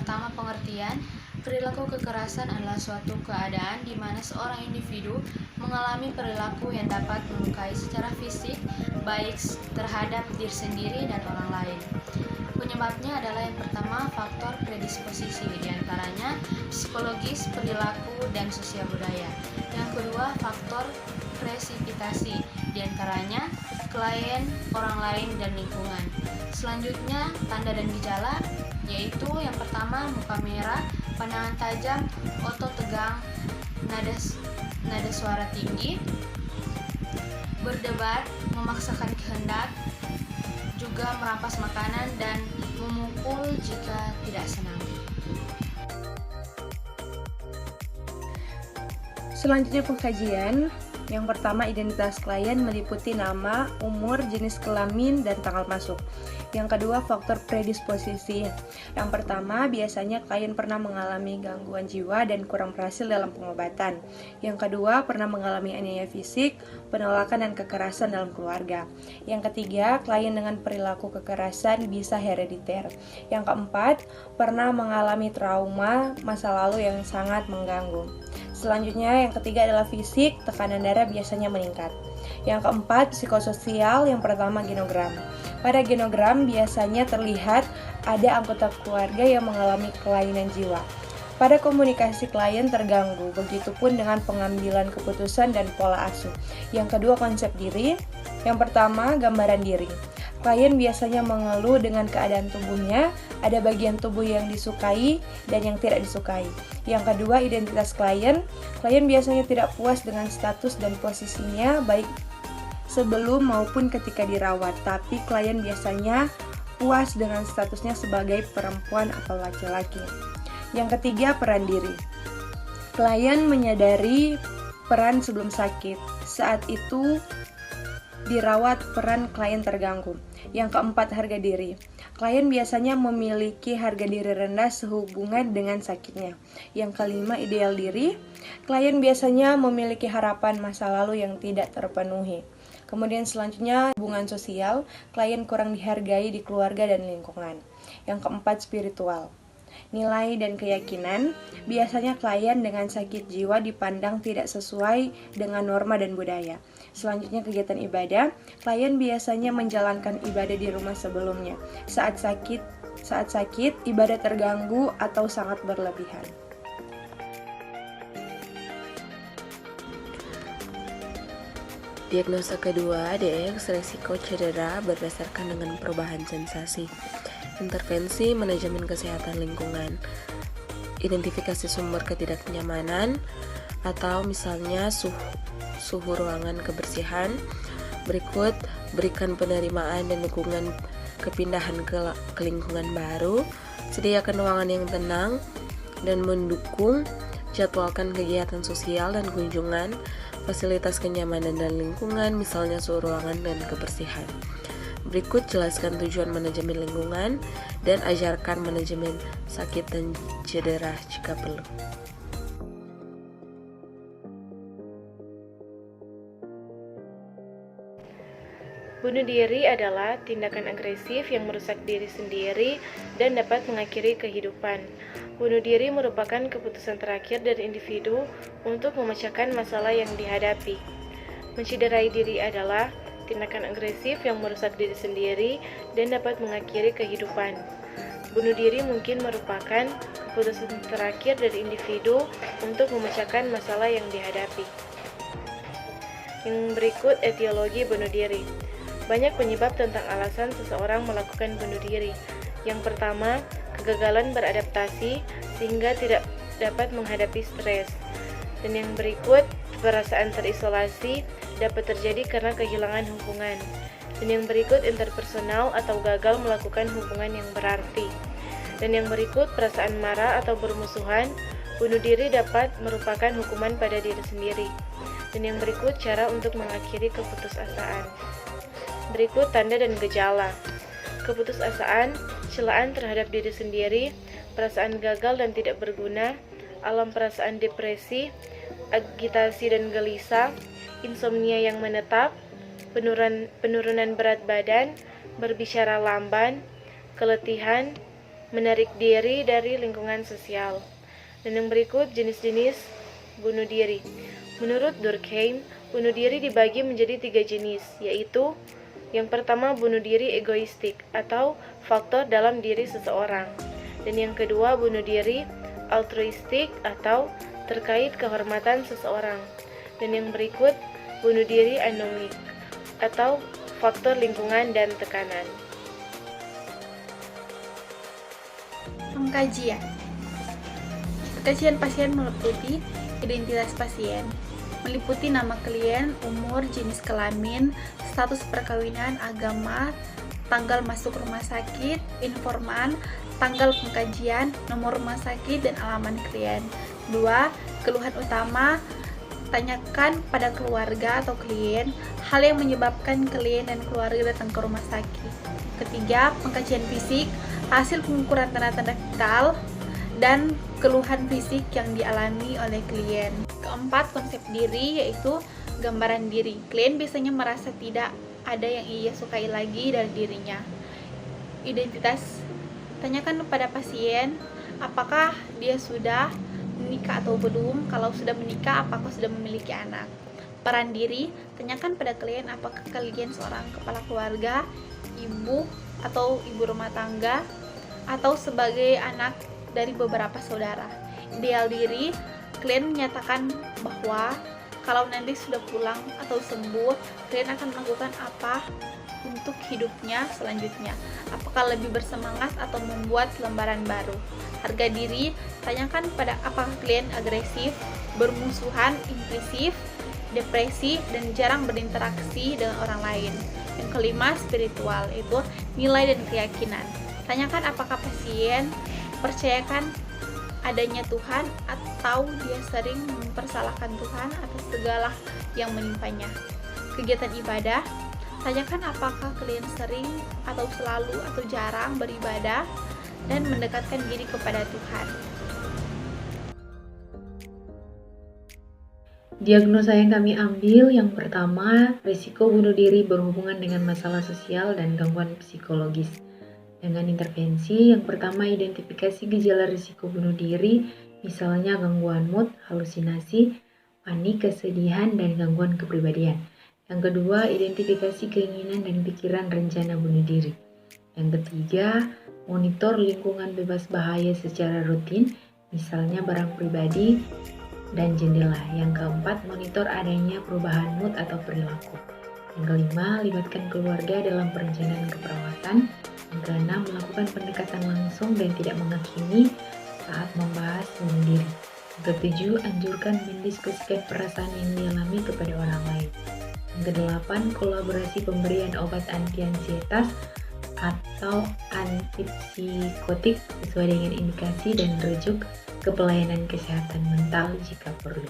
pertama, pengertian. Perilaku kekerasan adalah suatu keadaan di mana seorang individu mengalami perilaku yang dapat melukai secara fisik, baik terhadap diri sendiri dan orang lain. Penyebabnya adalah yang pertama, faktor predisposisi, diantaranya psikologis, perilaku, dan sosial budaya. Yang kedua, faktor presipitasi, diantaranya klien, orang lain, dan lingkungan. Selanjutnya, tanda dan gejala, yaitu yang pertama, muka merah, pandangan tajam, otot tegang, nada suara tinggi, berdebat, memaksakan kehendak, juga merampas makanan dan memukul jika tidak senang. Selanjutnya pengkajian. Yang pertama, identitas klien meliputi nama, umur, jenis kelamin, dan tanggal masuk. Yang kedua, faktor predisposisi. Yang pertama, biasanya klien pernah mengalami gangguan jiwa dan kurang berhasil dalam pengobatan. Yang kedua, pernah mengalami aniaya fisik, penolakan, dan kekerasan dalam keluarga. Yang ketiga, klien dengan perilaku kekerasan bisa herediter. Yang keempat, pernah mengalami trauma masa lalu yang sangat mengganggu. Selanjutnya, yang ketiga adalah fisik, tekanan darah biasanya meningkat. Yang keempat, psikososial. Yang pertama, genogram. Pada genogram biasanya terlihat ada anggota keluarga yang mengalami kelainan jiwa. Pada komunikasi klien terganggu, begitupun dengan pengambilan keputusan dan pola asuh. Yang kedua, konsep diri. Yang pertama, gambaran diri. Klien biasanya mengeluh dengan keadaan tubuhnya, ada bagian tubuh yang disukai dan yang tidak disukai. Yang kedua, identitas klien. Klien biasanya tidak puas dengan status dan posisinya, baik sebelum maupun ketika dirawat, tapi klien biasanya puas dengan statusnya sebagai perempuan atau laki-laki. Yang ketiga, peran diri. Klien menyadari peran sebelum sakit. Saat itu dirawat, peran klien terganggu. Yang keempat, harga diri. Klien biasanya memiliki harga diri rendah sehubungan dengan sakitnya. Yang kelima, ideal diri. Klien biasanya memiliki harapan masa lalu yang tidak terpenuhi. Kemudian selanjutnya, hubungan sosial. Klien kurang dihargai di keluarga dan lingkungan. Yang keempat, spiritual. Nilai dan keyakinan. Biasanya klien dengan sakit jiwa dipandang tidak sesuai dengan norma dan budaya. Selanjutnya, kegiatan ibadah. Klien biasanya menjalankan ibadah di rumah sebelumnya. Saat sakit, ibadah terganggu atau sangat berlebihan. Diagnosa kedua, DX resiko cedera berdasarkan dengan perubahan sensasi. Intervensi manajemen kesehatan lingkungan. Identifikasi sumber ketidaknyamanan atau misalnya suhu ruangan, kebersihan. Berikut, berikan penerimaan dan dukungan kepindahan ke lingkungan baru. Sediakan ruangan yang tenang dan mendukung. Jadwalkan kegiatan sosial dan kunjungan. Fasilitas kenyamanan dan lingkungan, misalnya suhu ruangan dan kebersihan. Berikut, jelaskan tujuan manajemen lingkungan dan ajarkan manajemen sakit dan cedera jika perlu. Bunuh diri adalah tindakan agresif yang merusak diri sendiri dan dapat mengakhiri kehidupan. Bunuh diri merupakan keputusan terakhir dari individu untuk memecahkan masalah yang dihadapi. Menciderai diri adalah tindakan agresif yang merusak diri sendiri dan dapat mengakhiri kehidupan. Bunuh diri mungkin merupakan keputusan terakhir dari individu untuk memecahkan masalah yang dihadapi. Yang berikut, etiologi bunuh diri. Banyak penyebab tentang alasan seseorang melakukan bunuh diri. Yang pertama, kegagalan beradaptasi sehingga tidak dapat menghadapi stres. Dan yang berikut, perasaan terisolasi dapat terjadi karena kehilangan hubungan. Dan yang berikut, interpersonal atau gagal melakukan hubungan yang berarti. Dan yang berikut, perasaan marah atau bermusuhan. Bunuh diri dapat merupakan hukuman pada diri sendiri. Dan yang berikut, cara untuk mengakhiri keputusasaan. Berikut tanda dan gejala. Keputusasaan, celaan terhadap diri sendiri, perasaan gagal dan tidak berguna, alam perasaan depresi, agitasi dan gelisah, insomnia yang menetap, penurunan berat badan, berbicara lamban, keletihan, menarik diri dari lingkungan sosial. Dan yang berikut jenis-jenis bunuh diri. Menurut Durkheim, bunuh diri dibagi menjadi 3 jenis, yaitu yang pertama bunuh diri egoistik atau faktor dalam diri seseorang. Dan yang kedua bunuh diri altruistik atau terkait kehormatan seseorang. Dan yang berikut bunuh diri anomik atau faktor lingkungan dan tekanan. Pengkajian. Pengkajian pasien meliputi identitas pasien, meliputi nama klien, umur, jenis kelamin, status perkawinan, agama, tanggal masuk rumah sakit, informan, tanggal pengkajian, nomor rumah sakit, dan alamat klien. 2. Keluhan utama. Tanyakan pada keluarga atau klien hal yang menyebabkan klien dan keluarga datang ke rumah sakit. Ketiga, pengkajian fisik, hasil pengukuran tanda-tanda vital dan keluhan fisik yang dialami oleh klien. Keempat, konsep diri, yaitu gambaran diri. Klien biasanya merasa tidak ada yang ia sukai lagi dari dirinya. Identitas, tanyakan kepada pasien apakah dia sudah menikah atau belum. Kalau sudah menikah, apakah sudah memiliki anak. Peran diri, tanyakan pada klien apakah klien seorang kepala keluarga, ibu atau ibu rumah tangga, atau sebagai anak dari beberapa saudara. Ideal diri, klien menyatakan bahwa kalau nanti sudah pulang atau sembuh, klien akan melakukan apa untuk hidupnya selanjutnya. Apakah lebih bersemangat atau membuat lembaran baru. Harga diri, tanyakan pada apakah klien agresif, bermusuhan, impulsif, depresi, dan jarang berinteraksi dengan orang lain. Yang kelima, spiritual, itu nilai dan keyakinan. Tanyakan apakah pasien percayakan adanya Tuhan atau dia sering mempersalahkan Tuhan atas segala yang menimpanya. Kegiatan ibadah, tanyakan apakah klien sering atau selalu atau jarang beribadah dan mendekatkan diri kepada Tuhan. Diagnosa yang kami ambil, yang pertama, risiko bunuh diri berhubungan dengan masalah sosial dan gangguan psikologis. Dengan intervensi, yang pertama identifikasi gejala risiko bunuh diri, misalnya gangguan mood, halusinasi, panik, kesedihan, dan gangguan kepribadian. Yang kedua, identifikasi keinginan dan pikiran rencana bunuh diri. Yang ketiga, monitor lingkungan bebas bahaya secara rutin, misalnya barang pribadi dan jendela. Yang keempat, monitor adanya perubahan mood atau perilaku. Yang kelima, libatkan keluarga dalam perencanaan keperawatan. Yang keenam, melakukan pendekatan langsung dan tidak menghakimi saat membahas bunuh diri. Yang ketujuh, anjurkan mendiskusikan perasaan yang dialami kepada orang lain. Yang kedelapan, kolaborasi pemberian obat anti-ansietas atau antipsikotik sesuai dengan indikasi dan rujuk ke pelayanan kesehatan mental jika perlu.